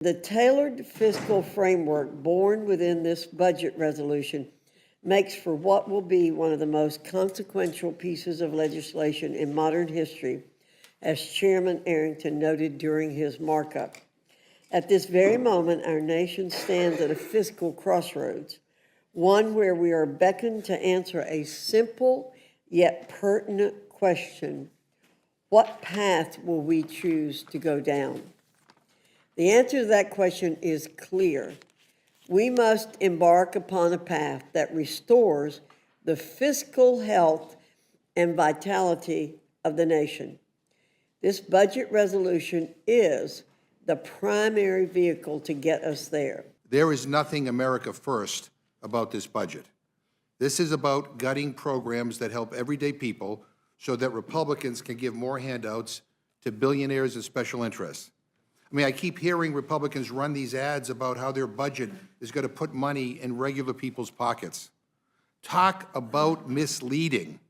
The tailored fiscal framework born within this budget resolution makes for what will be one of the most consequential pieces of legislation in modern history, as Chairman Arrington noted during his markup. At this very moment, our nation stands at a fiscal crossroads, one where we are beckoned to answer a simple yet pertinent question: what path will we choose to go down? The answer to that question is clear. We must embark upon a path that restores the fiscal health and vitality of the nation. This budget resolution is the primary vehicle to get us there. There is nothing America first about this budget. This is about gutting programs that help everyday people so that Republicans can give more handouts to billionaires and special interests. I mean, I keep hearing Republicans run these ads about how their budget is going to put money in regular people's pockets. Talk about misleading.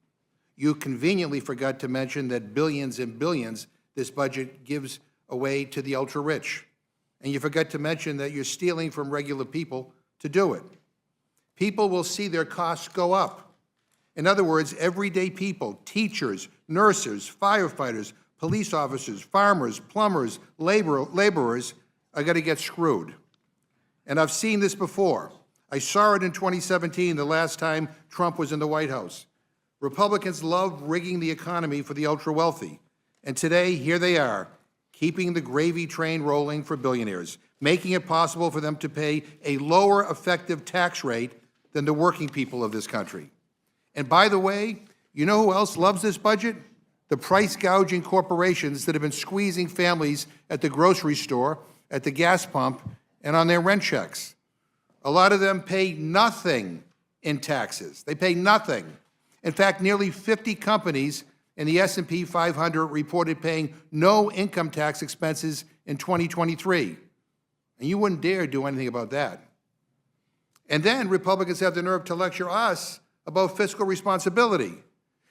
You conveniently forgot to mention that billions and billions this budget gives away to the ultra-rich. And you forgot to mention that you're stealing from regular people to do it. People will see their costs go up. In other words, everyday people, teachers, nurses, firefighters, police officers, farmers, plumbers, laborers are going to get screwed. And I've seen this before. I saw it in 2017, the last time Trump was in the White House. Republicans love rigging the economy for the ultra-wealthy. And today, here they are, keeping the gravy train rolling for billionaires, making it possible for them to pay a lower effective tax rate than the working people of this country. And by the way, you know who else loves this budget? The price-gouging corporations that have been squeezing families at the grocery store, at the gas pump, and on their rent checks. A lot of them pay nothing in taxes. They pay nothing. In fact, nearly 50 companies in the S&P 500 reported paying no income tax expenses in 2023. And you wouldn't dare do anything about that. And then Republicans have the nerve to lecture us about fiscal responsibility.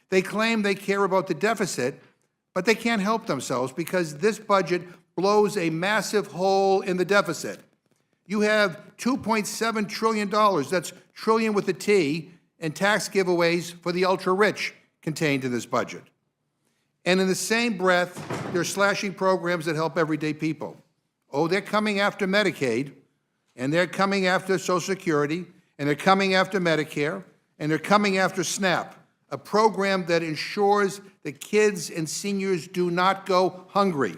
They claim they care about the deficit, but they can't help themselves because this budget blows a massive hole in the deficit. You have $2.7 trillion, that's trillion with a T, in tax giveaways for the ultra-rich contained in this budget. And in the same breath, they're slashing programs that help everyday people. Oh, they're coming after Medicaid, and they're coming after Social Security, and they're coming after Medicare, and they're coming after SNAP, a program that ensures that kids and seniors do not go hungry.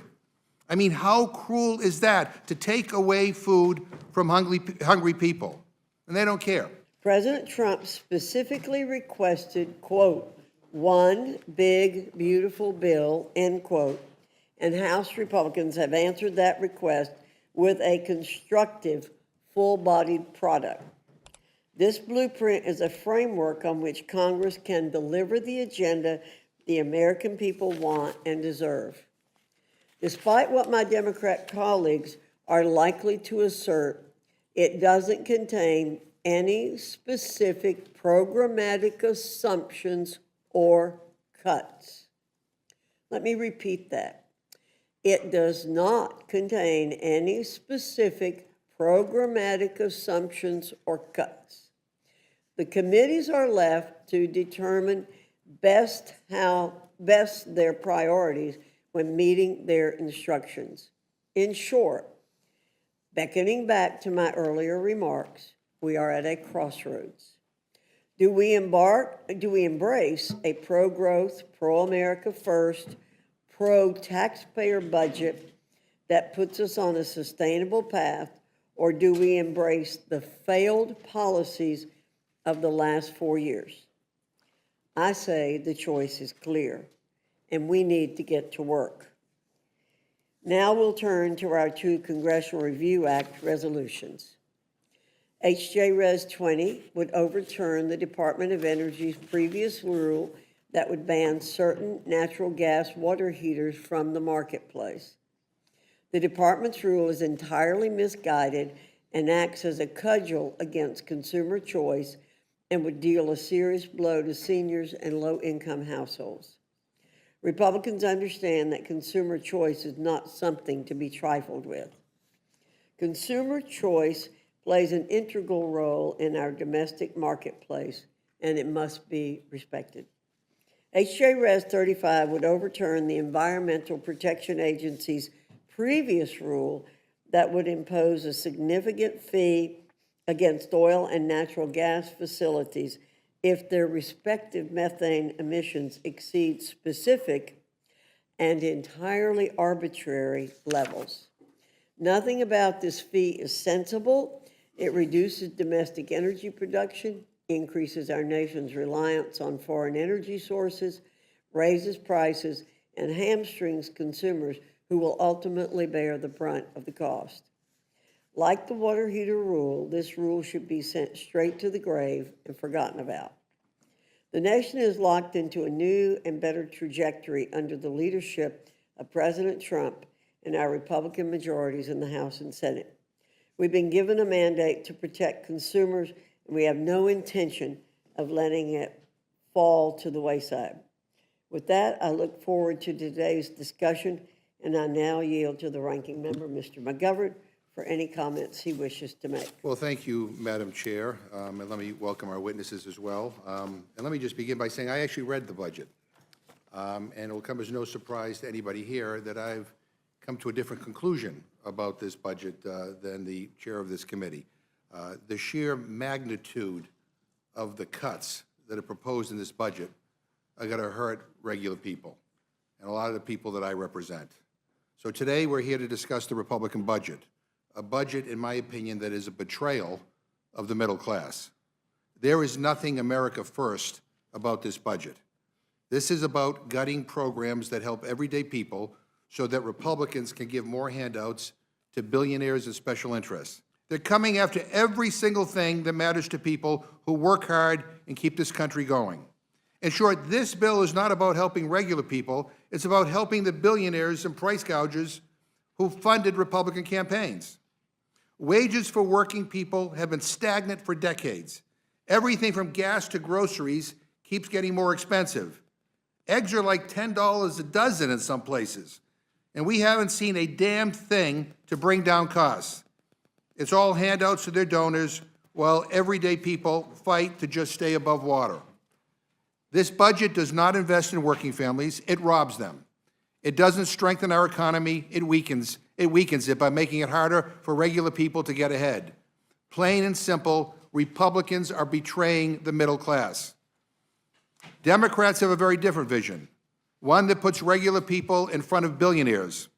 I mean, how cruel is that, to take away food from hungry people? And they don't care. President Trump specifically requested, quote, one big, beautiful bill, end quote, and House Republicans have answered that request with a constructive, full-bodied product. This blueprint is a framework on which Congress can deliver the agenda the American people want and deserve. Despite what my Democrat colleagues are likely to assert, it doesn't contain any specific programmatic assumptions or cuts. Let me repeat that. It does not contain any specific programmatic assumptions or cuts. The committees are left to determine best their priorities when meeting their instructions. In short, beckoning back to my earlier remarks, we are at a crossroads. Do we embrace a pro-growth, pro-America first, pro-taxpayer budget that puts us on a sustainable path, or do we embrace the failed policies of the last 4 years? I say the choice is clear, and we need to get to work. Now we'll turn to our two Congressional Review Act resolutions. H.J. Res. 20 would overturn the Department of Energy's previous rule that would ban certain natural gas water heaters from the marketplace. The department's rule is entirely misguided and acts as a cudgel against consumer choice and would deal a serious blow to seniors and low-income households. Republicans understand that consumer choice is not something to be trifled with. Consumer choice plays an integral role in our domestic marketplace, and it must be respected. HJ Res 35 would overturn the Environmental Protection Agency's previous rule that would impose a significant fee against oil and natural gas facilities if their respective methane emissions exceed specific and entirely arbitrary levels. Nothing about this fee is sensible. It reduces domestic energy production, increases our nation's reliance on foreign energy sources, raises prices, and hamstrings consumers who will ultimately bear the brunt of the cost. Like the water heater rule, this rule should be sent straight to the grave and forgotten about. The nation is locked into a new and better trajectory under the leadership of President Trump and our Republican majorities in the House and Senate. We've been given a mandate to protect consumers, and we have no intention of letting it fall to the wayside. With that, I look forward to today's discussion, and I now yield to the ranking member, Mr. McGovern, for any comments he wishes to make. Well, thank you, Madam Chair, and let me welcome our witnesses as well. And let me just begin by saying I actually read the budget, and it will come as no surprise to anybody here that I've come to a different conclusion about this budget than the chair of this committee. The sheer magnitude of the cuts that are proposed in this budget are going to hurt regular people and a lot of the people that I represent. So today we're here to discuss the Republican budget, a budget, in my opinion, that is a betrayal of the middle class. There is nothing America first about this budget. This is about gutting programs that help everyday people so that Republicans can give more handouts to billionaires and special interests. They're coming after every single thing that matters to people who work hard and keep this country going. In short, this bill is not about helping regular people. It's about helping the billionaires and price gougers who funded Republican campaigns. Wages for working people have been stagnant for decades. Everything from gas to groceries keeps getting more expensive. Eggs are like $10 a dozen in some places, and we haven't seen a damn thing to bring down costs. It's all handouts to their donors while everyday people fight to just stay above water. This budget does not invest in working families. It robs them. It doesn't strengthen our economy. It weakens it by making it harder for regular people to get ahead. Plain and simple, Republicans are betraying the middle class. Democrats have a very different vision, one that puts regular people in front of billionaires.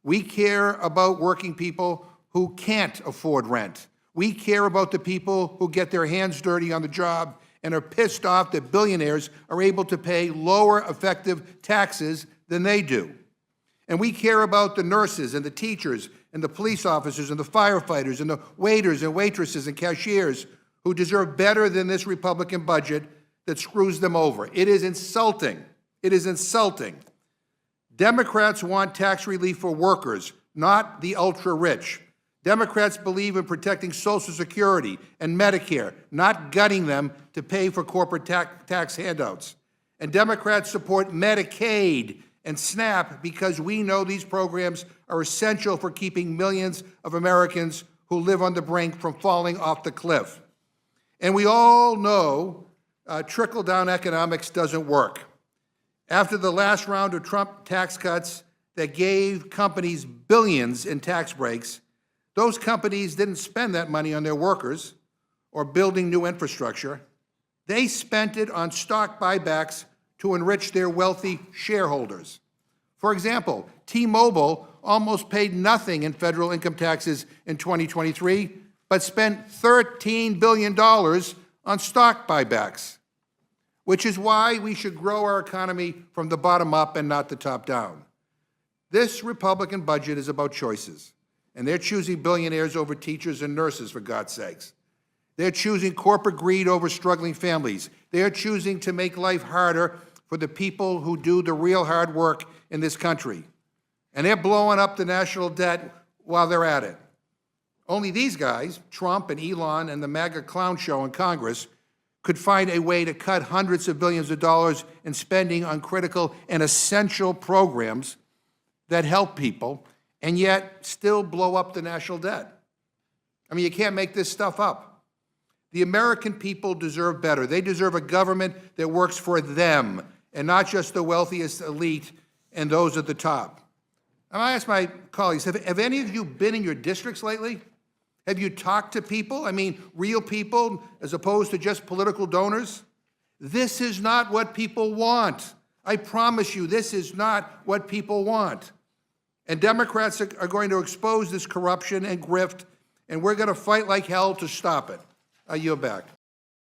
We care about working people who can't afford rent. We care about the people who get their hands dirty on the job and are pissed off that billionaires are able to pay lower effective taxes than they do. And we care about the nurses and the teachers and the police officers and the firefighters and the waiters and waitresses and cashiers who deserve better than this Republican budget that screws them over. It is insulting. It is insulting. Democrats want tax relief for workers, not the ultra-rich. Democrats believe in protecting Social Security and Medicare, not gutting them to pay for corporate tax handouts. And Democrats support Medicaid and SNAP because we know these programs are essential for keeping millions of Americans who live on the brink from falling off the cliff. And we all know trickle-down economics doesn't work. After the last round of Trump tax cuts that gave companies billions in tax breaks, those companies didn't spend that money on their workers or building new infrastructure. They spent it on stock buybacks to enrich their wealthy shareholders. For example, T-Mobile almost paid nothing in federal income taxes in 2023, but spent $13 billion on stock buybacks, which is why we should grow our economy from the bottom up and not the top down. This Republican budget is about choices, and they're choosing billionaires over teachers and nurses, for God's sakes. They're choosing corporate greed over struggling families. They're choosing to make life harder for the people who do the real hard work in this country. And they're blowing up the national debt while they're at it. Only these guys, Trump and Elon and the MAGA clown show in Congress, could find a way to cut hundreds of billions of dollars in spending on critical and essential programs that help people, and yet still blow up the national debt. I mean, you can't make this stuff up. The American people deserve better. They deserve a government that works for them and not just the wealthiest elite and those at the top. I ask my colleagues, have any of you been in your districts lately? Have you talked to people? I mean, real people as opposed to just political donors? This is not what people want. I promise you, this is not what people want. And Democrats are going to expose this corruption and grift, and we're going to fight like hell to stop it. I yield back.